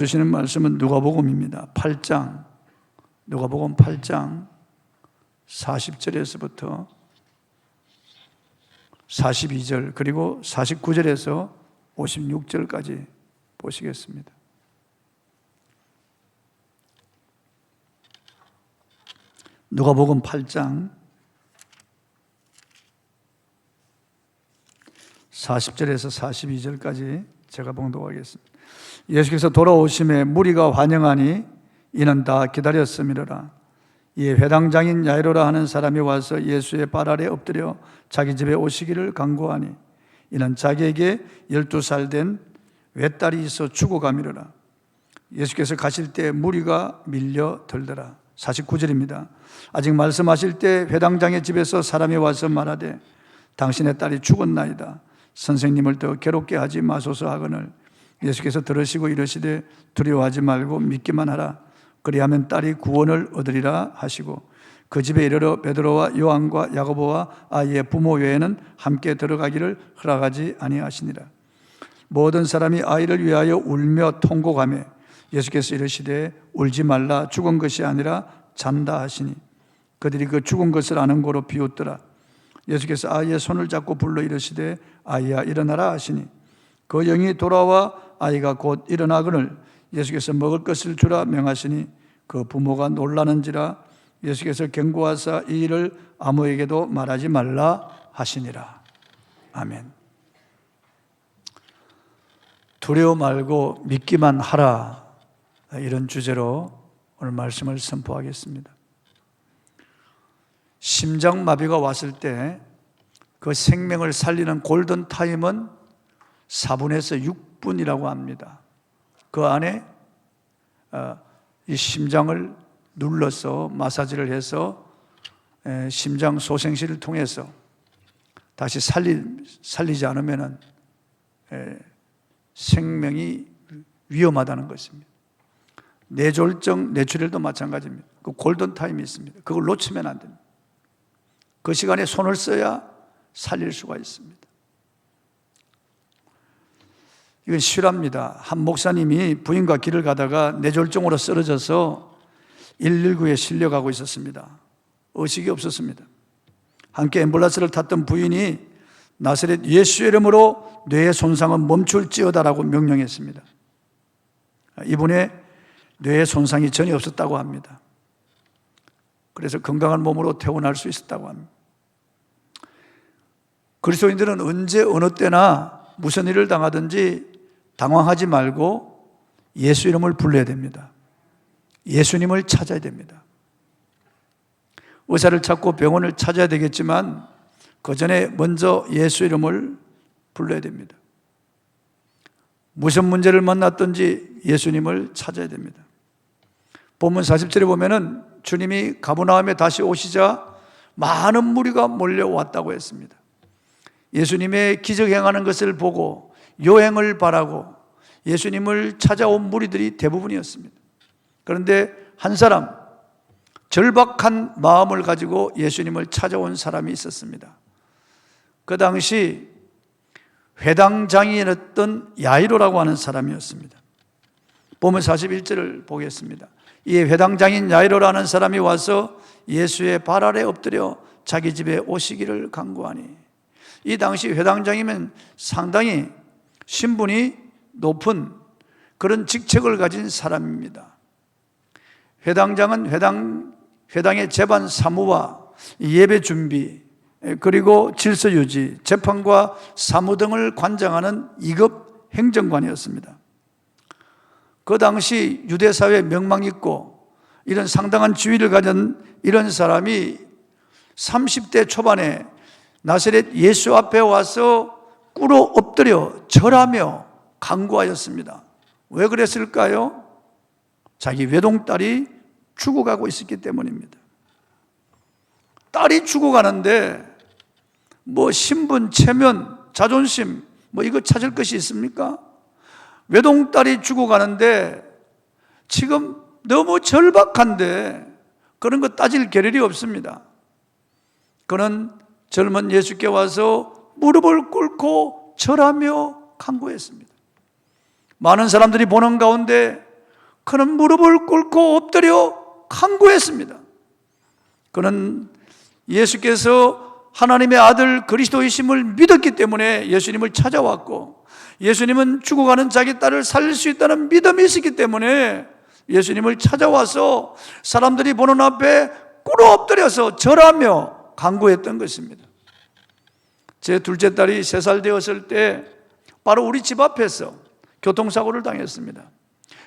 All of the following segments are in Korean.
주시는 말씀은 누가복음입니다. 8장, 누가복음 8장 40절에서부터 42절 그리고 49절에서 56절까지 보시겠습니다. 누가복음 8장 40절에서 42절까지 제가 봉독하겠습니다. 예수께서 돌아오심에 무리가 환영하니 이는 다 기다렸음이로라. 이에 회당장인 야이로라 하는 사람이 와서 예수의 발 아래 엎드려 자기 집에 오시기를 간구하니 이는 자기에게 12살 된 외딸이 있어 죽어감이로라. 예수께서 가실 때 무리가 밀려 들더라. 49절입니다. 아직 말씀하실 때 회당장의 집에서 사람이 와서 말하되 당신의 딸이 죽었나이다. 선생님을 더 괴롭게 하지 마소서 하거늘 예수께서 들으시고 이르시되 두려워하지 말고 믿기만 하라. 그리하면 딸이 구원을 얻으리라 하시고 그 집에 이르러 베드로와 요한과 야고보와 아이의 부모 외에는 함께 들어가기를 허락하지 아니하시니라. 모든 사람이 아이를 위하여 울며 통곡하며 예수께서 이르시되 울지 말라. 죽은 것이 아니라 잔다 하시니 그들이 그 죽은 것을 아는 고로 비웃더라. 예수께서 아이의 손을 잡고 불러 이르시되 아이야 일어나라 하시니 그 영이 돌아와 아이가 곧 일어나거늘 예수께서 먹을 것을 주라 명하시니 그 부모가 놀라는지라. 예수께서 경고하사 이 일을 아무에게도 말하지 말라 하시니라. 아멘. 두려워 말고 믿기만 하라, 이런 주제로 오늘 말씀을 선포하겠습니다. 심장마비가 왔을 때 그 생명을 살리는 골든타임은 4분에서 6분이라고 합니다. 그 안에 이 심장을 눌러서 마사지를 해서 심장 소생술을 통해서 다시 살리지 않으면 생명이 위험하다는 것입니다. 뇌졸중, 뇌출혈도 마찬가지입니다. 그 골든타임이 있습니다. 그걸 놓치면 안 됩니다. 그 시간에 손을 써야 살릴 수가 있습니다. 이건 실화입니다. 한 목사님이 부인과 길을 가다가 뇌졸중으로 쓰러져서 119에 실려가고 있었습니다. 의식이 없었습니다. 함께 앰뷸런스를 탔던 부인이 나사렛 예수의 이름으로 뇌의 손상은 멈출지어다라고 명령했습니다. 이분의 뇌의 손상이 전혀 없었다고 합니다. 그래서 건강한 몸으로 퇴원할 수 있었다고 합니다. 그리스도인들은 언제 어느 때나 무슨 일을 당하든지 당황하지 말고 예수 이름을 불러야 됩니다. 예수님을 찾아야 됩니다. 의사를 찾고 병원을 찾아야 되겠지만 그 전에 먼저 예수 이름을 불러야 됩니다. 무슨 문제를 만났든지 예수님을 찾아야 됩니다. 본문 40절에 보면은 주님이 가버나움에 다시 오시자 많은 무리가 몰려왔다고 했습니다. 예수님의 기적 행하는 것을 보고 요행을 바라고 예수님을 찾아온 무리들이 대부분이었습니다. 그런데 한 사람, 절박한 마음을 가지고 예수님을 찾아온 사람이 있었습니다. 그 당시 회당장이었던 야이로라고 하는 사람이었습니다. 보면 41절을 보겠습니다. 이 회당장인 야이로라는 사람이 와서 예수의 발 아래 엎드려 자기 집에 오시기를 간구하니, 이 당시 회당장이면 상당히 신분이 높은 그런 직책을 가진 사람입니다. 회당장은 회당의 재반 사무와 예배 준비, 그리고 질서 유지, 재판과 사무 등을 관장하는 2급 행정관이었습니다. 그 당시 유대사회에 명망 있고 이런 상당한 지위를 가진 이런 사람이 30대 초반에 나사렛 예수 앞에 와서 꿇어 엎드려 절하며 간구하였습니다. 왜 그랬을까요? 자기 외동딸이 죽어가고 있었기 때문입니다. 딸이 죽어가는데 뭐 신분, 체면, 자존심 이거 찾을 것이 있습니까? 외동딸이 죽어가는데 지금 너무 절박한데 그런 거 따질 겨를이 없습니다. 그는 젊은 예수께 와서 무릎을 꿇고 절하며 간구했습니다. 많은 사람들이 보는 가운데 그는 무릎을 꿇고 엎드려 간구했습니다. 그는 예수께서 하나님의 아들 그리스도이심을 믿었기 때문에 예수님을 찾아왔고, 예수님은 죽어가는 자기 딸을 살릴 수 있다는 믿음이 있었기 때문에 예수님을 찾아와서 사람들이 보는 앞에 꿇어 엎드려서 절하며 간구했던 것입니다. 제 둘째 딸이 3살 되었을 때 바로 우리 집 앞에서 교통사고를 당했습니다.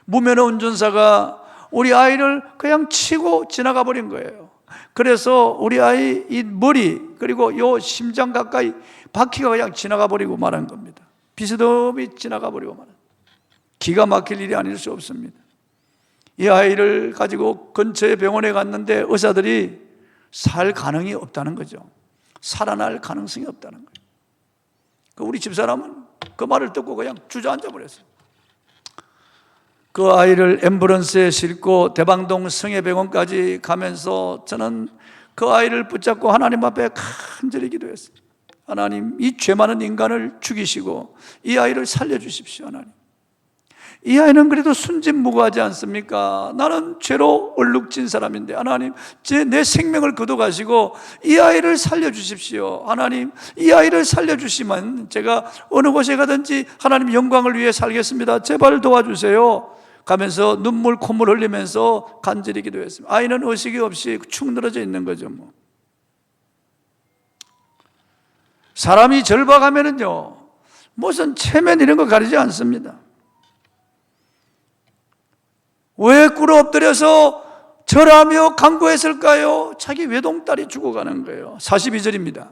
무면허 운전사가 우리 아이를 그냥 치고 지나가 버린 거예요. 그래서 우리 아이 이 머리 그리고 요 심장 가까이 바퀴가 그냥 지나가 버리고 말한 겁니다. 비스듬히 지나가 버리고 말한, 기가 막힐 일이 아닐 수 없습니다. 이 아이를 가지고 근처의 병원에 갔는데 의사들이 살 가능이 없다는 거죠. 살아날 가능성이 없다는 거예요. 우리 집사람은 그 말을 듣고 그냥 주저앉아 버렸어요. 그 아이를 앰뷸런스에 싣고 대방동 성혜병원까지 가면서 저는 그 아이를 붙잡고 하나님 앞에 간절히 기도했어요. 하나님, 이 죄 많은 인간을 죽이시고 이 아이를 살려주십시오. 하나님, 이 아이는 그래도 순진무구하지 않습니까? 나는 죄로 얼룩진 사람인데 하나님, 내 생명을 거둬가시고 이 아이를 살려주십시오. 하나님, 이 아이를 살려주시면 제가 어느 곳에 가든지 하나님 영광을 위해 살겠습니다. 제발 도와주세요. 가면서 눈물 콧물 흘리면서 간절히 기도했습니다. 아이는 의식이 없이 축 늘어져 있는 거죠. 사람이 절박하면은요, 무슨 체면 이런 거 가리지 않습니다. 왜 꿇어 엎드려서 절하며 간구했을까요? 자기 외동딸이 죽어가는 거예요. 42절입니다.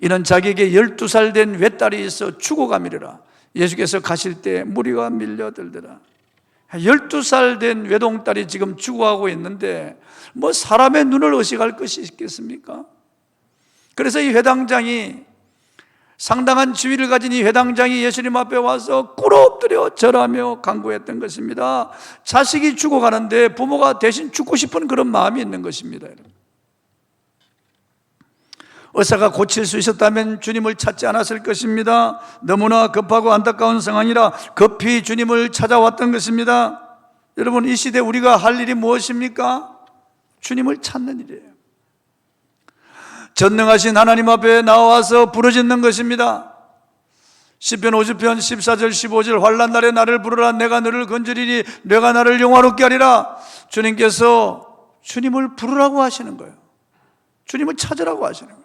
이는 자기에게 12살 된 외딸이 있어 죽어가미르라. 예수께서 가실 때 무리가 밀려들더라. 12살 된 외동딸이 지금 죽어가고 있는데 뭐 사람의 눈을 의식할 것이 있겠습니까? 그래서 이 회당장이, 상당한 지위를 가진 이 회당장이 예수님 앞에 와서 꿇어 엎드려 절하며 간구했던 것입니다. 자식이 죽어가는데 부모가 대신 죽고 싶은 그런 마음이 있는 것입니다. 의사가 고칠 수 있었다면 주님을 찾지 않았을 것입니다. 너무나 급하고 안타까운 상황이라 급히 주님을 찾아왔던 것입니다. 여러분, 이 시대 우리가 할 일이 무엇입니까? 주님을 찾는 일이에요. 전능하신 하나님 앞에 나와서 부르짖는 것입니다. 시편 50편 14절 15절 환난 날에 나를 부르라. 내가 너를 건지리니 내가 나를 영화롭게 하리라. 주님께서 주님을 부르라고 하시는 거예요. 주님을 찾으라고 하시는 거예요.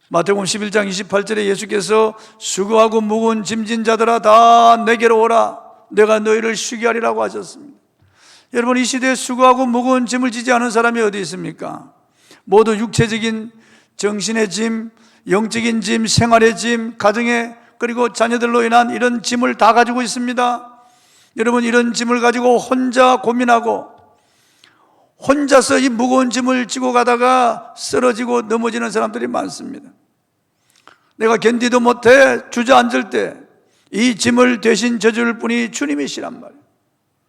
마태복음 11장 28절에 예수께서 수고하고 무거운 짐진 자들아 다 내게로 오라. 내가 너희를 쉬게 하리라고 하셨습니다. 여러분, 이 시대에 수고하고 무거운 짐을 지지 않은 사람이 어디 있습니까? 모두 육체적인 정신의 짐, 영적인 짐, 생활의 짐, 가정의 그리고 자녀들로 인한 이런 짐을 다 가지고 있습니다. 여러분, 이런 짐을 가지고 혼자 고민하고 혼자서 이 무거운 짐을 지고 가다가 쓰러지고 넘어지는 사람들이 많습니다. 내가 견디도 못해 주저앉을 때 이 짐을 대신 져줄 분이 주님이시란 말이에요.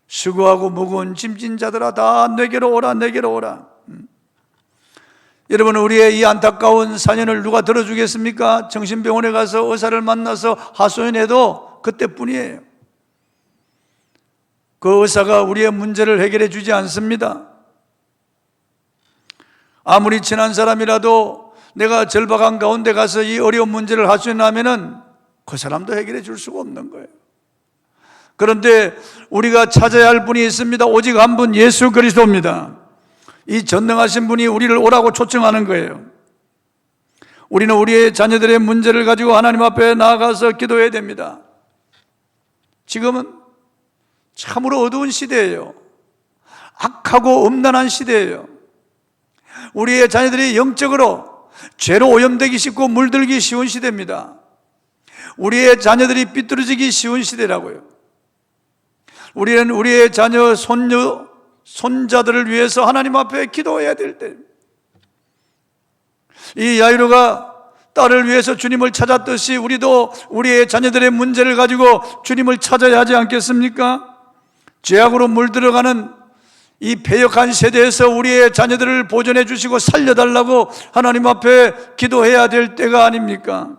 수고하고 무거운 짐진 자들아 다 내게로 오라, 내게로 오라. 여러분, 우리의 이 안타까운 사연을 누가 들어주겠습니까? 정신병원에 가서 의사를 만나서 하소연해도 그때뿐이에요. 그 의사가 우리의 문제를 해결해 주지 않습니다. 아무리 친한 사람이라도 내가 절박한 가운데 가서 이 어려운 문제를 하소연하면은 그 사람도 해결해 줄 수가 없는 거예요. 그런데 우리가 찾아야 할 분이 있습니다. 오직 한 분, 예수 그리스도입니다. 이 전능하신 분이 우리를 오라고 초청하는 거예요. 우리는 우리의 자녀들의 문제를 가지고 하나님 앞에 나아가서 기도해야 됩니다. 지금은 참으로 어두운 시대예요. 악하고 음란한 시대예요. 우리의 자녀들이 영적으로 죄로 오염되기 쉽고 물들기 쉬운 시대입니다. 우리의 자녀들이 삐뚤어지기 쉬운 시대라고요. 우리는 우리의 자녀, 손녀, 손자들을 위해서 하나님 앞에 기도해야 될 때, 이 야이로가 딸을 위해서 주님을 찾았듯이 우리도 우리의 자녀들의 문제를 가지고 주님을 찾아야 하지 않겠습니까? 죄악으로 물들어가는 이 패역한 세대에서 우리의 자녀들을 보존해 주시고 살려달라고 하나님 앞에 기도해야 될 때가 아닙니까?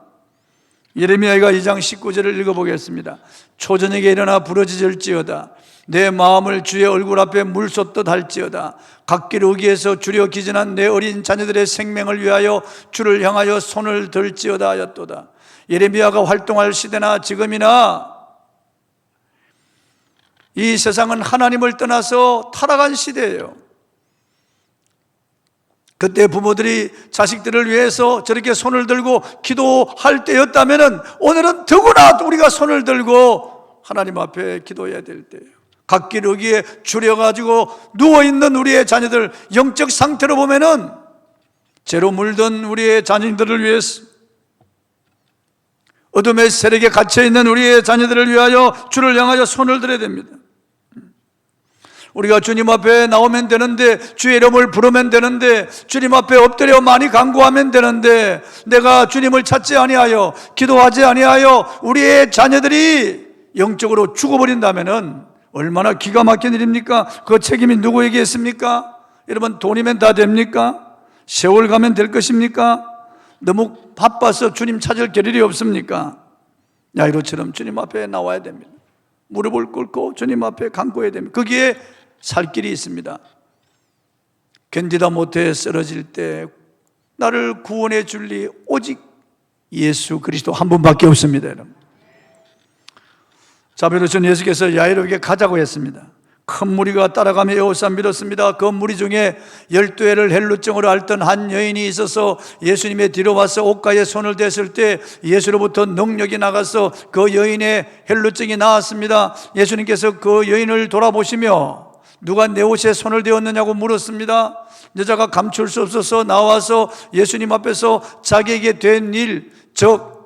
예레미야가 2장 19절을 읽어보겠습니다. 초저녁에 일어나 부르짖을지어다. 내 마음을 주의 얼굴 앞에 물 쏟듯 할지어다. 갓길 우기에서 주려 기전한 내 어린 자녀들의 생명을 위하여 주를 향하여 손을 들지어다 하였도다. 예레미야가 활동할 시대나 지금이나 이 세상은 하나님을 떠나서 타락한 시대예요. 그때 부모들이 자식들을 위해서 저렇게 손을 들고 기도할 때였다면 오늘은 더구나 우리가 손을 들고 하나님 앞에 기도해야 될 때예요. 갓길 여기에 줄여가지고 누워있는 우리의 자녀들, 영적 상태로 보면은 죄로 물든 우리의 자녀들을 위해서, 어둠의 세력에 갇혀있는 우리의 자녀들을 위하여 주를 향하여 손을 들어야 됩니다. 우리가 주님 앞에 나오면 되는데, 주의 이름을 부르면 되는데, 주님 앞에 엎드려 많이 간구하면 되는데, 내가 주님을 찾지 아니하여 기도하지 아니하여 우리의 자녀들이 영적으로 죽어버린다면은 얼마나 기가 막힌 일입니까? 그 책임이 누구에게 있습니까? 여러분, 돈이면 다 됩니까? 세월 가면 될 것입니까? 너무 바빠서 주님 찾을 겨를이 없습니까? 야이로처럼 주님 앞에 나와야 됩니다. 무릎을 꿇고 주님 앞에 간구해야 됩니다. 거기에 살 길이 있습니다. 견디다 못해 쓰러질 때 나를 구원해 줄리 오직 예수 그리스도 한 분밖에 없습니다. 여러분. 자비로우신 예수께서 야이로에게 가자고 했습니다. 큰 무리가 따라가며 에워싸 밀었습니다. 그 무리 중에 12회를 헬루증으로 앓던 한 여인이 있어서 예수님의 뒤로 와서 옷가에 손을 댔을 때 예수로부터 능력이 나가서 그 여인의 헬루증이 나았습니다. 예수님께서 그 여인을 돌아보시며 누가 내 옷에 손을 대었느냐고 물었습니다. 여자가 감출 수 없어서 나와서 예수님 앞에서 자기에게 된 일, 즉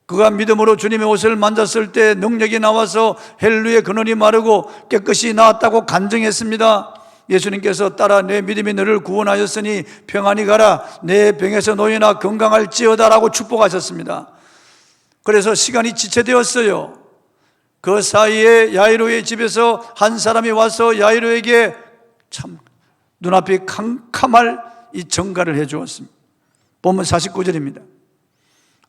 그가 믿음으로 주님의 옷을 만졌을 때 능력이 나와서 헬루의 근원이 마르고 깨끗이 나았다고 간증했습니다. 예수님께서 따라 내 믿음이 너를 구원하였으니 평안히 가라, 내 병에서 노여나 건강할지어다 라고 축복하셨습니다. 그래서 시간이 지체되었어요. 그 사이에 야이로의 집에서 한 사람이 와서 야이로에게 참 눈앞이 캄캄할 이 전가를 해 주었습니다. 본문 49절입니다.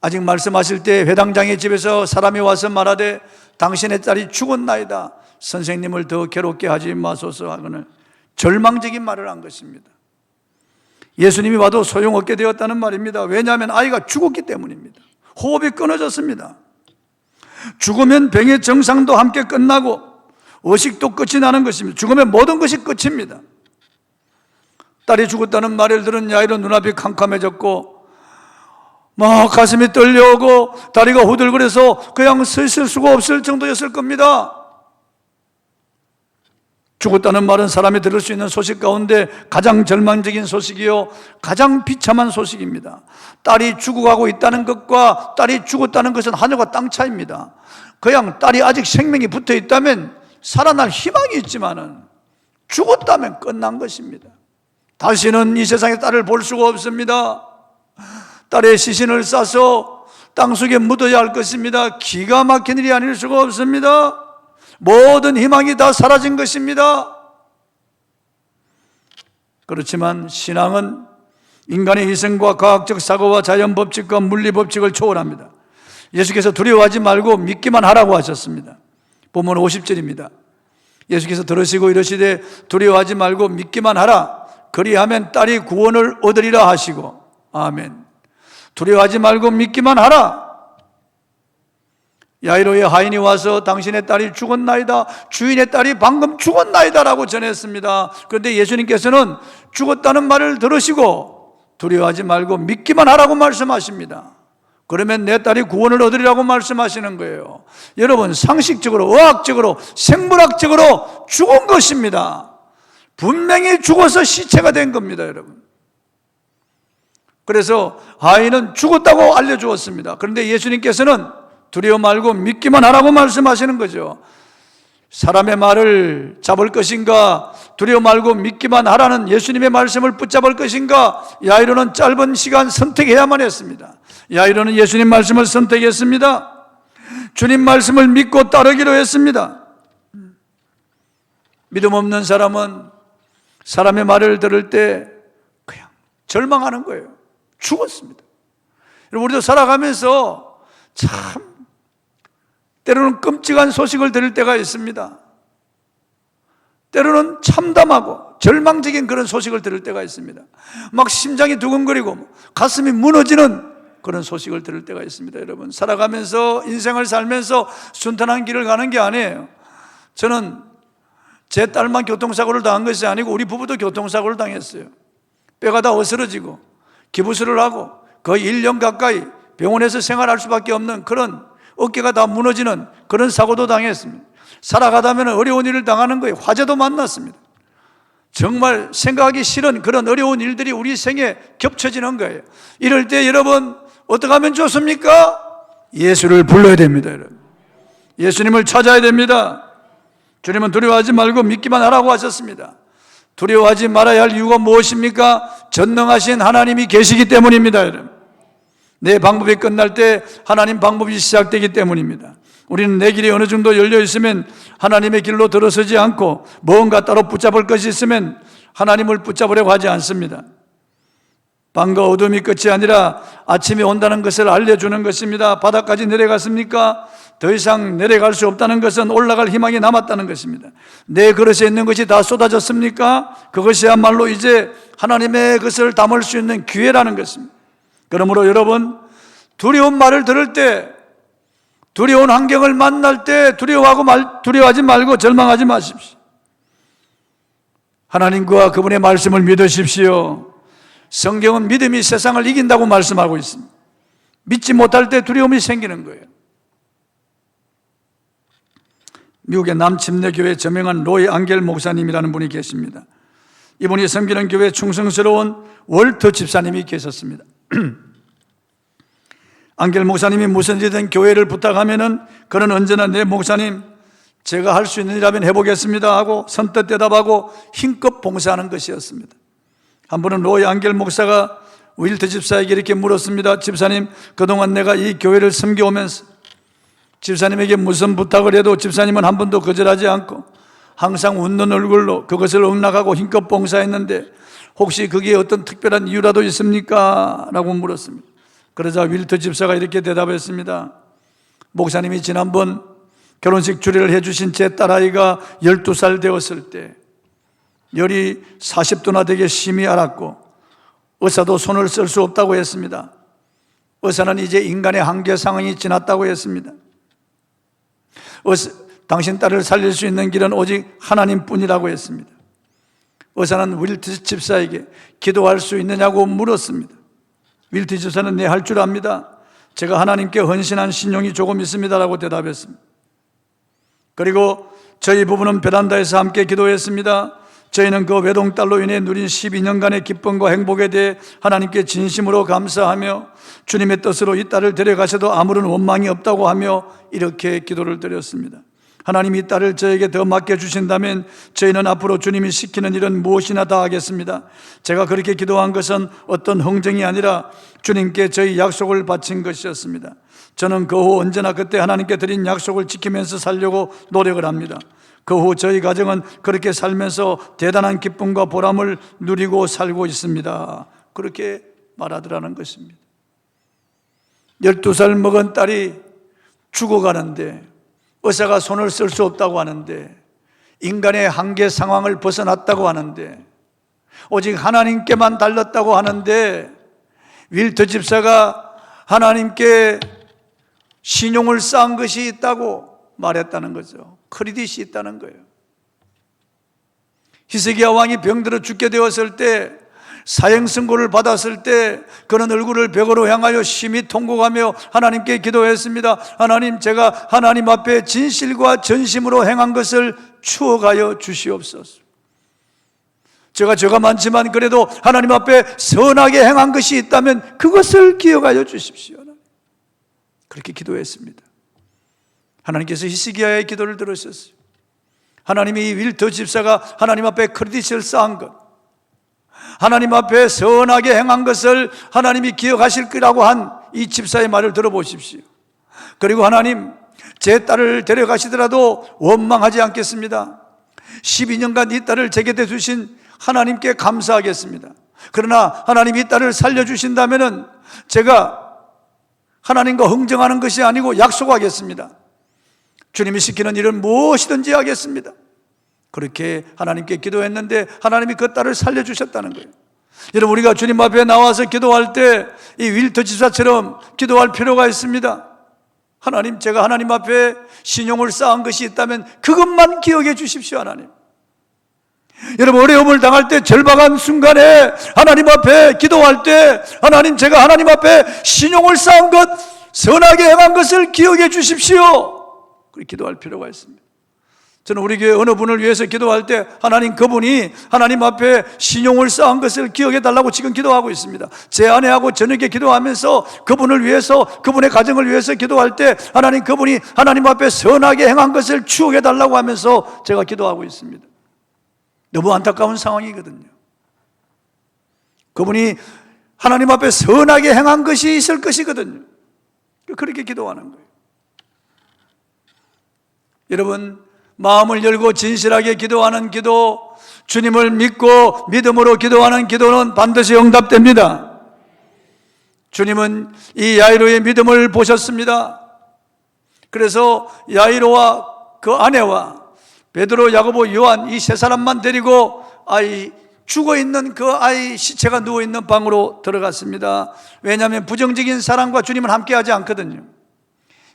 아직 말씀하실 때 회당장의 집에서 사람이 와서 말하되 당신의 딸이 죽었나이다. 선생님을 더 괴롭게 하지 마소서 하거늘 절망적인 말을 한 것입니다. 예수님이 와도 소용없게 되었다는 말입니다. 왜냐하면 아이가 죽었기 때문입니다. 호흡이 끊어졌습니다. 죽으면 병의 정상도 함께 끝나고 의식도 끝이 나는 것입니다. 죽으면 모든 것이 끝입니다. 딸이 죽었다는 말을 들은 야이로 눈앞이 캄캄해졌고 막 가슴이 떨려오고 다리가 후들거려서 그냥 서 있을 수가 없을 정도였을 겁니다. 죽었다는 말은 사람이 들을 수 있는 소식 가운데 가장 절망적인 소식이요 가장 비참한 소식입니다. 딸이 죽어가고 있다는 것과 딸이 죽었다는 것은 하늘과 땅 차이입니다. 그냥 딸이 아직 생명이 붙어 있다면 살아날 희망이 있지만은 죽었다면 끝난 것입니다. 다시는 이 세상에 딸을 볼 수가 없습니다. 딸의 시신을 싸서 땅속에 묻어야 할 것입니다. 기가 막힌 일이 아닐 수가 없습니다. 모든 희망이 다 사라진 것입니다. 그렇지만 신앙은 인간의 이성과 과학적 사고와 자연 법칙과 물리 법칙을 초월합니다. 예수께서 두려워하지 말고 믿기만 하라고 하셨습니다. 본문 50절입니다. 예수께서 들으시고 이르시되 두려워하지 말고 믿기만 하라. 그리하면 딸이 구원을 얻으리라 하시고 아멘. 두려워하지 말고 믿기만 하라. 야이로의 하인이 와서 당신의 딸이 죽었나이다, 주인의 딸이 방금 죽었나이다 라고 전했습니다. 그런데 예수님께서는 죽었다는 말을 들으시고 두려워하지 말고 믿기만 하라고 말씀하십니다. 그러면 내 딸이 구원을 얻으리라고 말씀하시는 거예요. 여러분, 상식적으로, 의학적으로, 생물학적으로 죽은 것입니다. 분명히 죽어서 시체가 된 겁니다, 여러분. 그래서 아이는 죽었다고 알려주었습니다. 그런데 예수님께서는 두려워 말고 믿기만 하라고 말씀하시는 거죠. 사람의 말을 잡을 것인가, 두려워 말고 믿기만 하라는 예수님의 말씀을 붙잡을 것인가, 야이로는 짧은 시간 선택해야만 했습니다. 야이로는 예수님 말씀을 선택했습니다. 주님 말씀을 믿고 따르기로 했습니다. 믿음 없는 사람은 사람의 말을 들을 때 그냥 절망하는 거예요. 죽었습니다. 우리도 살아가면서 참 때로는 끔찍한 소식을 들을 때가 있습니다. 때로는 참담하고 절망적인 그런 소식을 들을 때가 있습니다. 막 심장이 두근거리고 가슴이 무너지는 그런 소식을 들을 때가 있습니다. 여러분, 살아가면서 인생을 살면서 순탄한 길을 가는 게 아니에요. 저는 제 딸만 교통사고를 당한 것이 아니고 우리 부부도 교통사고를 당했어요. 뼈가 다 어스러지고 기부술을 하고 거의 1년 가까이 병원에서 생활할 수밖에 없는 그런 어깨가 다 무너지는 그런 사고도 당했습니다. 살아가다면 어려운 일을 당하는 거예요. 화재도 만났습니다. 정말 생각하기 싫은 그런 어려운 일들이 우리 생에 겹쳐지는 거예요. 이럴 때 여러분 어떻게 하면 좋습니까? 예수를 불러야 됩니다. 여러분, 예수님을 찾아야 됩니다. 주님은 두려워하지 말고 믿기만 하라고 하셨습니다. 두려워하지 말아야 할 이유가 무엇입니까? 전능하신 하나님이 계시기 때문입니다. 여러분, 내 방법이 끝날 때 하나님 방법이 시작되기 때문입니다. 우리는 내 길이 어느 정도 열려 있으면 하나님의 길로 들어서지 않고 뭔가 따로 붙잡을 것이 있으면 하나님을 붙잡으려고 하지 않습니다. 밤과 어둠이 끝이 아니라 아침이 온다는 것을 알려주는 것입니다. 바닥까지 내려갔습니까? 더 이상 내려갈 수 없다는 것은 올라갈 희망이 남았다는 것입니다. 내 그릇에 있는 것이 다 쏟아졌습니까? 그것이야말로 이제 하나님의 것을 담을 수 있는 기회라는 것입니다. 그러므로 여러분, 두려운 말을 들을 때, 두려운 환경을 만날 때 두려워하지 말고 절망하지 마십시오. 하나님과 그분의 말씀을 믿으십시오. 성경은 믿음이 세상을 이긴다고 말씀하고 있습니다. 믿지 못할 때 두려움이 생기는 거예요. 미국의 남침례교회 저명한 로이 앙겔 목사님이라는 분이 계십니다. 이분이 섬기는 교회에 충성스러운 월터 집사님이 계셨습니다. 앙겔 목사님이 무슨 일이든 교회를 부탁하면은 그는 언제나 네 목사님, 제가 할 수 있는 일이라면 해보겠습니다 하고 선뜻 대답하고 힘껏 봉사하는 것이었습니다. 한 번은 로이 앙겔 목사가 윌트 집사에게 이렇게 물었습니다. 집사님, 그동안 내가 이 교회를 섬겨오면서 집사님에게 무슨 부탁을 해도 집사님은 한 번도 거절하지 않고 항상 웃는 얼굴로 그것을 응낙하고 힘껏 봉사했는데 혹시 그게 어떤 특별한 이유라도 있습니까? 라고 물었습니다. 그러자 윌트 집사가 이렇게 대답했습니다. 목사님이 지난번 결혼식 주례를 해주신 제 딸아이가 12살 되었을 때 열이 40도나 되게 심히 앓았고 의사도 손을 쓸 수 없다고 했습니다. 의사는 이제 인간의 한계 상황이 지났다고 했습니다. 당신 딸을 살릴 수 있는 길은 오직 하나님뿐이라고 했습니다. 의사는 윌트 집사에게 기도할 수 있느냐고 물었습니다. 윌트 집사는 네, 할 줄 압니다. 제가 하나님께 헌신한 신용이 조금 있습니다라고 대답했습니다. 그리고 저희 부부는 베란다에서 함께 기도했습니다. 저희는 그 외동딸로 인해 누린 12년간의 기쁨과 행복에 대해 하나님께 진심으로 감사하며 주님의 뜻으로 이 딸을 데려가셔도 아무런 원망이 없다고 하며 이렇게 기도를 드렸습니다. 하나님이 이 딸을 저에게 더 맡겨주신다면 저희는 앞으로 주님이 시키는 일은 무엇이나 다 하겠습니다. 제가 그렇게 기도한 것은 어떤 흥정이 아니라 주님께 저희 약속을 바친 것이었습니다. 저는 그 후 언제나 그때 하나님께 드린 약속을 지키면서 살려고 노력을 합니다. 그 후 저희 가정은 그렇게 살면서 대단한 기쁨과 보람을 누리고 살고 있습니다. 그렇게 말하더라는 것입니다. 12살 먹은 딸이 죽어가는데 의사가 손을 쓸 수 없다고 하는데 인간의 한계 상황을 벗어났다고 하는데 오직 하나님께만 달렸다고 하는데 윌트 집사가 하나님께 신용을 쌓은 것이 있다고 말했다는 거죠. 크레딧이 있다는 거예요. 히스기야 왕이 병들어 죽게 되었을 때 사형 선고를 받았을 때 그는 얼굴을 벽으로 향하여 심히 통곡하며 하나님께 기도했습니다. 하나님, 제가 하나님 앞에 진실과 전심으로 행한 것을 추억하여 주시옵소서. 제가 죄가 많지만 그래도 하나님 앞에 선하게 행한 것이 있다면 그것을 기억하여 주십시오. 그렇게 기도했습니다. 하나님께서 히스기야의 기도를 들으셨어요. 하나님이 이 윌트 집사가 하나님 앞에 크레딧을 쌓은 것, 하나님 앞에 선하게 행한 것을 하나님이 기억하실 거라고 한 이 집사의 말을 들어보십시오. 그리고 하나님, 제 딸을 데려가시더라도 원망하지 않겠습니다. 12년간 이 딸을 제게 대주신 하나님께 감사하겠습니다. 그러나 하나님 이 딸을 살려주신다면 제가 하나님과 흥정하는 것이 아니고 약속하겠습니다. 주님이 시키는 일은 무엇이든지 하겠습니다. 그렇게 하나님께 기도했는데 하나님이 그 딸을 살려주셨다는 거예요. 여러분, 우리가 주님 앞에 나와서 기도할 때 이 윌터 집사처럼 기도할 필요가 있습니다. 하나님, 제가 하나님 앞에 신용을 쌓은 것이 있다면 그것만 기억해 주십시오. 하나님, 여러분, 어려움을 당할 때, 절박한 순간에 하나님 앞에 기도할 때, 하나님, 제가 하나님 앞에 신용을 쌓은 것, 선하게 행한 것을 기억해 주십시오. 그렇게 기도할 필요가 있습니다. 저는 우리 교회 어느 분을 위해서 기도할 때 하나님, 그분이 하나님 앞에 신용을 쌓은 것을 기억해 달라고 지금 기도하고 있습니다. 제 아내하고 저녁에 기도하면서 그분을 위해서, 그분의 가정을 위해서 기도할 때 하나님, 그분이 하나님 앞에 선하게 행한 것을 추억해 달라고 하면서 제가 기도하고 있습니다. 너무 안타까운 상황이거든요. 그분이 하나님 앞에 선하게 행한 것이 있을 것이거든요. 그렇게 기도하는 거예요. 여러분, 마음을 열고 진실하게 기도하는 기도, 주님을 믿고 믿음으로 기도하는 기도는 반드시 응답됩니다. 주님은 이 야이로의 믿음을 보셨습니다. 그래서 야이로와 그 아내와 베드로, 야고보, 요한 이 세 사람만 데리고 아이, 죽어있는 그 아이 시체가 누워있는 방으로 들어갔습니다. 왜냐하면 부정적인 사람과 주님은 함께하지 않거든요.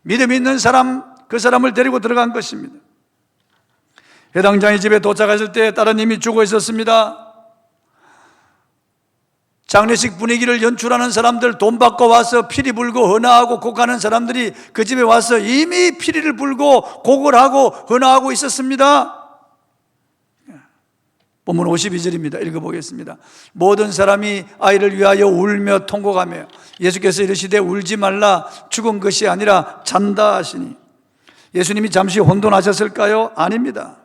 믿음 있는 사람, 그 사람을 데리고 들어간 것입니다. 회당장의 집에 도착했을 때 따님이 죽어 있었습니다. 장례식 분위기를 연출하는 사람들, 돈 받고 와서 피리 불고 헌화하고 곡하는 사람들이 그 집에 와서 이미 피리를 불고 곡을 하고 헌화하고 있었습니다. 본문 52절입니다. 읽어보겠습니다. 모든 사람이 아이를 위하여 울며 통곡하며 예수께서 이르시되 울지 말라, 죽은 것이 아니라 잔다 하시니. 예수님이 잠시 혼돈하셨을까요? 아닙니다.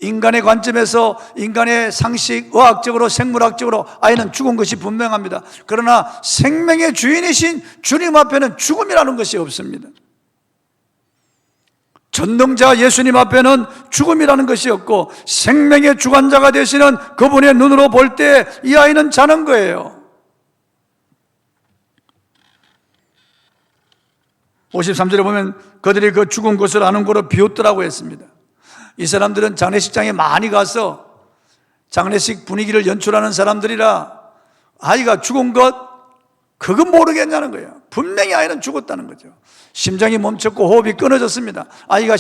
인간의 관점에서, 인간의 상식, 의학적으로, 생물학적으로 아이는 죽은 것이 분명합니다. 그러나 생명의 주인이신 주님 앞에는 죽음이라는 것이 없습니다. 전능자 예수님 앞에는 죽음이라는 것이 없고, 생명의 주관자가 되시는 그분의 눈으로 볼 때 이 아이는 자는 거예요. 53절에 보면 그들이 그 죽은 것을 아는 거로 비웃더라고 했습니다. 이 사람들은 장례식장에 많이 가서 장례식 분위기를 연출하는 사람들이라 아이가 죽은 것, 그건 모르겠냐는 거예요. 분명히 아이는 죽었다는 거죠. 심장이 멈췄고 호흡이 끊어졌습니다. 아이가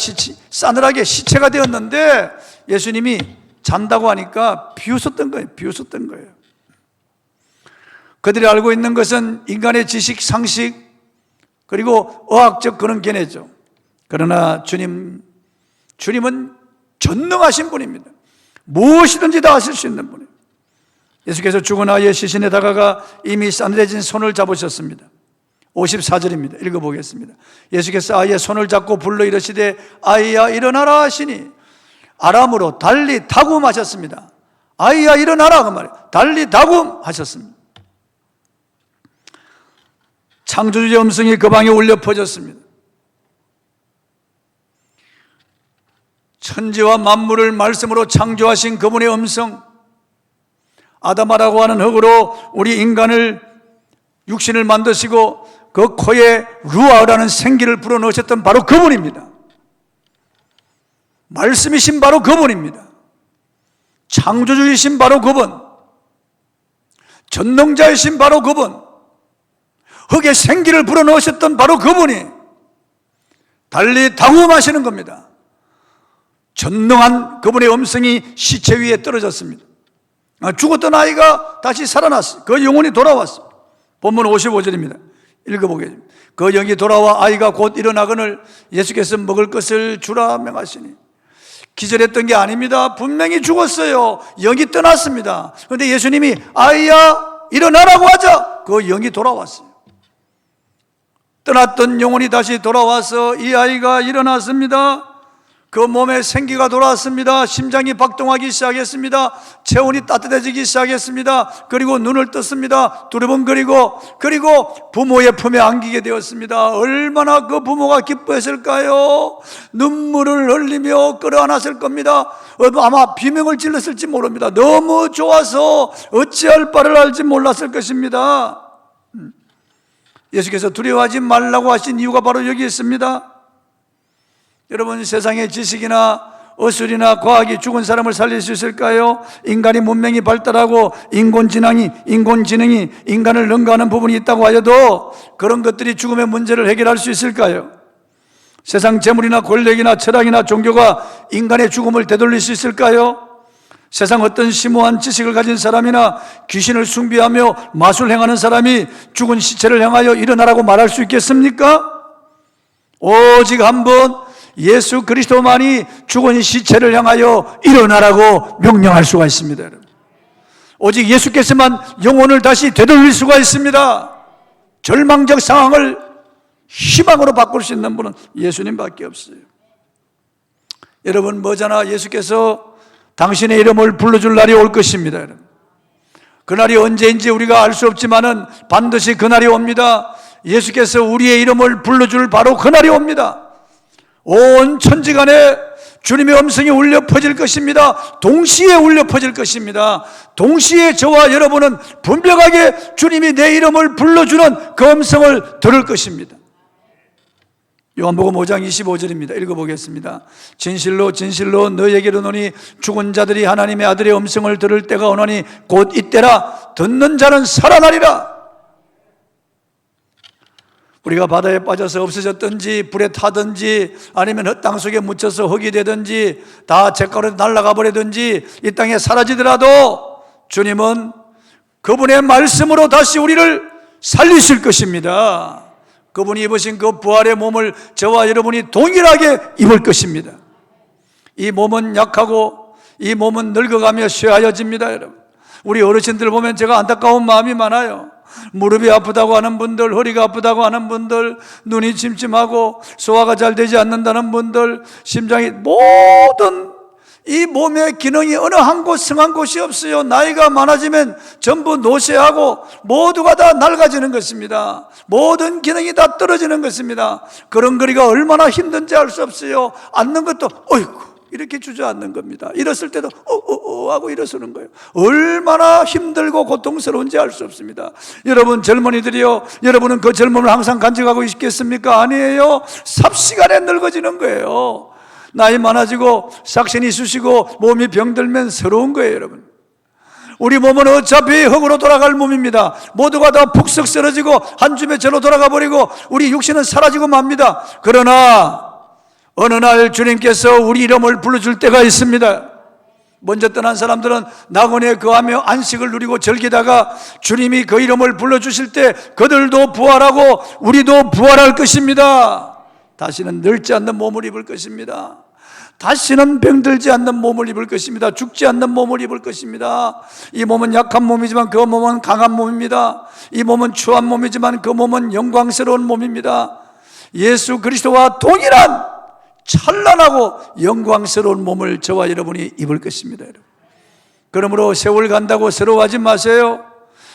싸늘하게 시체가 되었는데 예수님이 잔다고 하니까 비웃었던 거예요. 비웃었던 거예요. 그들이 알고 있는 것은 인간의 지식, 상식, 그리고 의학적 그런 견해죠. 그러나 주님은 전능하신 분입니다. 무엇이든지 다 하실 수 있는 분이에요. 예수께서 죽은 아이의 시신에 다가가 이미 싸늘해진 손을 잡으셨습니다. 54절입니다. 읽어보겠습니다. 예수께서 아이의 손을 잡고 불러 이르시되 아이야 일어나라 하시니, 아람으로 달리 다굼 하셨습니다. 아이야 일어나라, 그 말이에요. 달리 다굼 하셨습니다. 창조주의 음성이 그 방에 울려 퍼졌습니다. 천지와 만물을 말씀으로 창조하신 그분의 음성, 아담아라고 하는 흙으로 우리 인간을, 육신을 만드시고 그 코에 루아라는 생기를 불어넣으셨던 바로 그분입니다. 말씀이신 바로 그분입니다. 창조주이신 바로 그분, 전능자이신 바로 그분, 흙에 생기를 불어넣으셨던 바로 그분이 달리 다굼하시는 겁니다. 전능한 그분의 음성이 시체 위에 떨어졌습니다. 죽었던 아이가 다시 살아났어요. 그 영혼이 돌아왔어요. 본문 55절입니다. 읽어보겠습니다. 그 영이 돌아와 아이가 곧 일어나거늘 예수께서 먹을 것을 주라 명하시니. 기절했던 게 아닙니다. 분명히 죽었어요. 영이 떠났습니다. 그런데 예수님이 아이야 일어나라고 하자 그 영이 돌아왔어요. 떠났던 영혼이 다시 돌아와서 이 아이가 일어났습니다. 그 몸에 생기가 돌아왔습니다. 심장이 박동하기 시작했습니다. 체온이 따뜻해지기 시작했습니다. 그리고 눈을 떴습니다. 두리번거리고, 그리고 부모의 품에 안기게 되었습니다. 얼마나 그 부모가 기뻐했을까요? 눈물을 흘리며 끌어안았을 겁니다. 아마 비명을 질렀을지 모릅니다. 너무 좋아서 어찌할 바를 알지 몰랐을 것입니다. 예수께서 두려워하지 말라고 하신 이유가 바로 여기 있습니다. 여러분, 세상의 지식이나 어술이나 과학이 죽은 사람을 살릴 수 있을까요? 인간이 문명이 발달하고 인공지능이 인간을 능가하는 부분이 있다고 하여도 그런 것들이 죽음의 문제를 해결할 수 있을까요? 세상 재물이나 권력이나 철학이나 종교가 인간의 죽음을 되돌릴 수 있을까요? 세상 어떤 심오한 지식을 가진 사람이나 귀신을 숭배하며 마술 행하는 사람이 죽은 시체를 향하여 일어나라고 말할 수 있겠습니까? 오직 한 번 예수 그리스도만이 죽은 시체를 향하여 일어나라고 명령할 수가 있습니다. 여러분. 오직 예수께서만 영혼을 다시 되돌릴 수가 있습니다. 절망적 상황을 희망으로 바꿀 수 있는 분은 예수님밖에 없어요. 여러분, 머지않아 예수께서 당신의 이름을 불러줄 날이 올 것입니다. 여러분. 그날이 언제인지 우리가 알 수 없지만은 반드시 그날이 옵니다. 예수께서 우리의 이름을 불러줄 바로 그날이 옵니다. 온 천지간에 주님의 음성이 울려 퍼질 것입니다. 동시에 울려 퍼질 것입니다. 동시에 저와 여러분은 분명하게 주님이 내 이름을 불러주는 그 음성을 들을 것입니다. 요한복음 5장 25절입니다. 읽어보겠습니다. 진실로 진실로 너희에게 이르노니 죽은 자들이 하나님의 아들의 음성을 들을 때가 오나니 곧 이때라. 듣는 자는 살아나리라. 우리가 바다에 빠져서 없어졌든지 불에 타든지 아니면 흙땅 속에 묻혀서 흙이 되든지 다 잿가루로 날아가 버리든지 이 땅에 사라지더라도 주님은 그분의 말씀으로 다시 우리를 살리실 것입니다. 그분이 입으신 그 부활의 몸을 저와 여러분이 동일하게 입을 것입니다. 이 몸은 약하고 이 몸은 늙어가며 쇠하여집니다. 여러분, 우리 어르신들 보면 제가 안타까운 마음이 많아요. 무릎이 아프다고 하는 분들, 허리가 아프다고 하는 분들, 눈이 침침하고 소화가 잘 되지 않는다는 분들, 심장이, 모든 이 몸의 기능이 어느 한 곳 성한 곳이 없어요. 나이가 많아지면 전부 노쇠하고 모두가 다 낡아지는 것입니다. 모든 기능이 다 떨어지는 것입니다. 그런 거리가 얼마나 힘든지 알 수 없어요. 앉는 것도 어이구 이렇게 주저앉는 겁니다. 일었을 때도 하고 일어서는 거예요. 얼마나 힘들고 고통스러운지 알 수 없습니다. 여러분 젊은이들이요, 여러분은 그 젊음을 항상 간직하고 있겠습니까? 아니에요. 삽시간에 늙어지는 거예요. 나이 많아지고 삭신이 쑤시고 몸이 병들면 서러운 거예요. 여러분, 우리 몸은 어차피 흙으로 돌아갈 몸입니다. 모두가 다 푹썩 쓰러지고 한 줌에 절로 돌아가 버리고 우리 육신은 사라지고 맙니다. 그러나 어느 날 주님께서 우리 이름을 불러줄 때가 있습니다. 먼저 떠난 사람들은 낙원에 거하며 안식을 누리고 즐기다가 주님이 그 이름을 불러주실 때 그들도 부활하고 우리도 부활할 것입니다. 다시는 늙지 않는 몸을 입을 것입니다. 다시는 병들지 않는 몸을 입을 것입니다. 죽지 않는 몸을 입을 것입니다. 이 몸은 약한 몸이지만 그 몸은 강한 몸입니다. 이 몸은 추한 몸이지만 그 몸은 영광스러운 몸입니다. 예수 그리스도와 동일한 찬란하고 영광스러운 몸을 저와 여러분이 입을 것입니다. 그러므로 세월 간다고 서러워하지 마세요.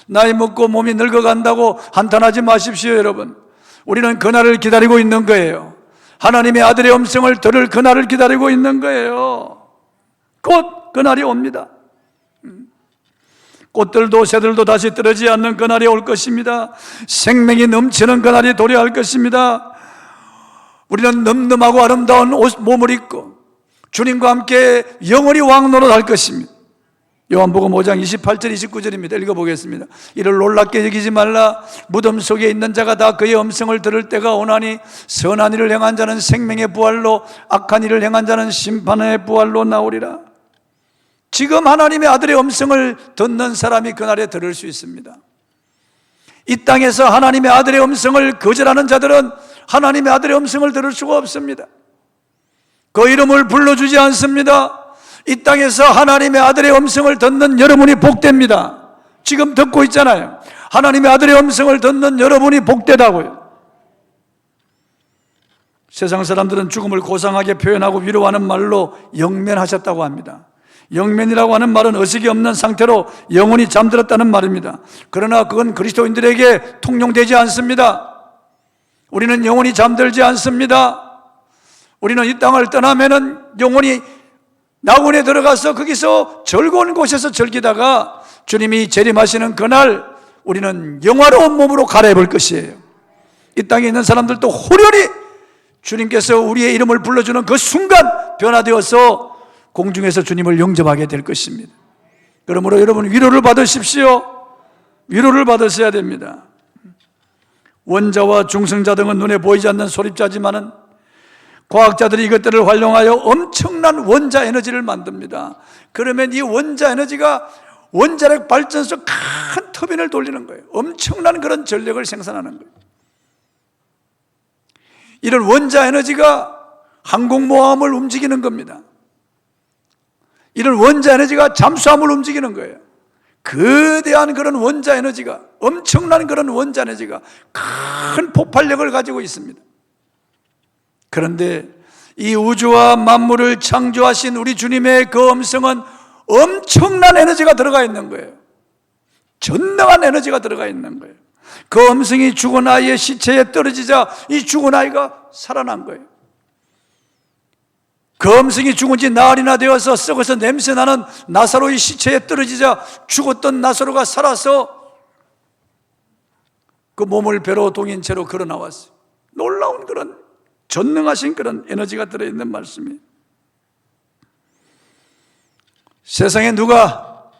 나이 먹고 몸이 늙어간다고 한탄하지 마십시오. 여러분, 우리는 그날을 기다리고 있는 거예요. 하나님의 아들의 음성을 들을 그날을 기다리고 있는 거예요. 곧 그날이 옵니다. 꽃들도 새들도 다시 떨어지지 않는 그날이 올 것입니다. 생명이 넘치는 그날이 도래할 것입니다. 우리는 넘넘하고 아름다운 몸을 입고 주님과 함께 영원히 왕노릇할 것입니다. 요한복음 5장 28절 29절입니다. 읽어보겠습니다. 이를 놀랍게 여기지 말라. 무덤 속에 있는 자가 다 그의 음성을 들을 때가 오나니 선한 일을 행한 자는 생명의 부활로 악한 일을 행한 자는 심판의 부활로 나오리라. 지금 하나님의 아들의 음성을 듣는 사람이 그날에 들을 수 있습니다. 이 땅에서 하나님의 아들의 음성을 거절하는 자들은 하나님의 아들의 음성을 들을 수가 없습니다. 그 이름을 불러주지 않습니다. 이 땅에서 하나님의 아들의 음성을 듣는 여러분이 복됩니다. 지금 듣고 있잖아요. 하나님의 아들의 음성을 듣는 여러분이 복되다고요. 세상 사람들은 죽음을 고상하게 표현하고 위로하는 말로 영면하셨다고 합니다. 영면이라고 하는 말은 의식이 없는 상태로 영혼이 잠들었다는 말입니다. 그러나 그건 그리스도인들에게 통용되지 않습니다. 우리는 영혼이 잠들지 않습니다. 우리는 이 땅을 떠나면은 영혼이 낙원에 들어가서 거기서 즐거운 곳에서 즐기다가 주님이 재림하시는 그날 우리는 영화로운 몸으로 갈아입을 것이에요. 이 땅에 있는 사람들도 호련히 주님께서 우리의 이름을 불러주는 그 순간 변화되어서 공중에서 주님을 영접하게 될 것입니다. 그러므로 여러분 위로를 받으십시오. 위로를 받으셔야 됩니다. 원자와 중성자 등은 눈에 보이지 않는 소립자지만은 과학자들이 이것들을 활용하여 엄청난 원자 에너지를 만듭니다. 그러면 이 원자 에너지가 원자력 발전소 큰 터빈을 돌리는 거예요. 엄청난 그런 전력을 생산하는 거예요. 이런 원자 에너지가 항공모함을 움직이는 겁니다. 이런 원자 에너지가 잠수함을 움직이는 거예요. 거대한 그런 원자 에너지가, 엄청난 그런 원자 에너지가 큰 폭발력을 가지고 있습니다. 그런데 이 우주와 만물을 창조하신 우리 주님의 그 음성은 엄청난 에너지가 들어가 있는 거예요. 전능한 에너지가 들어가 있는 거예요. 그 음성이 죽은 아이의 시체에 떨어지자 이 죽은 아이가 살아난 거예요. 그 음성이 죽은 지 나흘이나 되어서 썩어서 냄새나는 나사로의 시체에 떨어지자 죽었던 나사로가 살아서 그 몸을 배로 동인 채로 걸어 나왔어요. 놀라운 그런 전능하신 그런 에너지가 들어있는 말씀이에요. 세상에 누가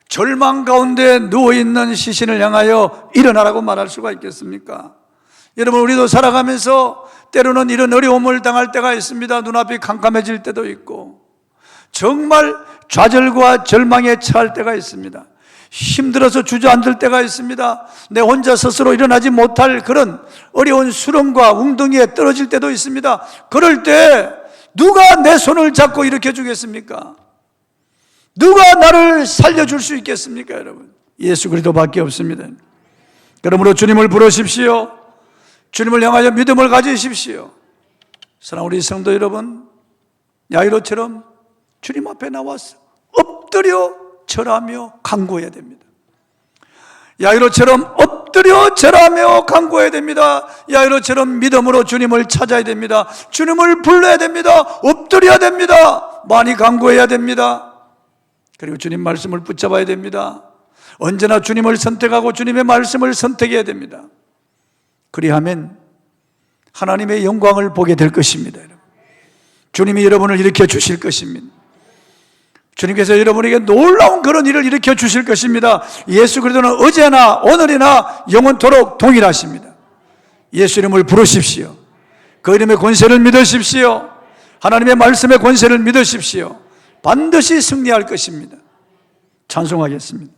절망 가운데 누워있는 시신을 향하여 일어나라고 말할 수가 있겠습니까? 여러분, 우리도 살아가면서 때로는 이런 어려움을 당할 때가 있습니다. 눈앞이 캄캄해질 때도 있고 정말 좌절과 절망에 처할 때가 있습니다. 힘들어서 주저앉을 때가 있습니다. 내 혼자 스스로 일어나지 못할 그런 어려운 수렁과 웅덩이에 떨어질 때도 있습니다. 그럴 때 누가 내 손을 잡고 일으켜 주겠습니까? 누가 나를 살려줄 수 있겠습니까, 여러분? 예수 그리스도밖에 없습니다. 그러므로 주님을 부르십시오. 주님을 향하여 믿음을 가지십시오. 사랑하는 우리 성도 여러분, 야이로처럼 주님 앞에 나와서 엎드려 절하며 간구해야 됩니다. 야이로처럼 엎드려 절하며 간구해야 됩니다. 야이로처럼 믿음으로 주님을 찾아야 됩니다. 주님을 불러야 됩니다. 엎드려야 됩니다. 많이 간구해야 됩니다. 그리고 주님 말씀을 붙잡아야 됩니다. 언제나 주님을 선택하고 주님의 말씀을 선택해야 됩니다. 그리하면 하나님의 영광을 보게 될 것입니다. 주님이 여러분을 일으켜 주실 것입니다. 주님께서 여러분에게 놀라운 그런 일을 일으켜 주실 것입니다. 예수 그리스도는 어제나 오늘이나 영원토록 동일하십니다. 예수 이름을 부르십시오. 그 이름의 권세를 믿으십시오. 하나님의 말씀의 권세를 믿으십시오. 반드시 승리할 것입니다. 찬송하겠습니다.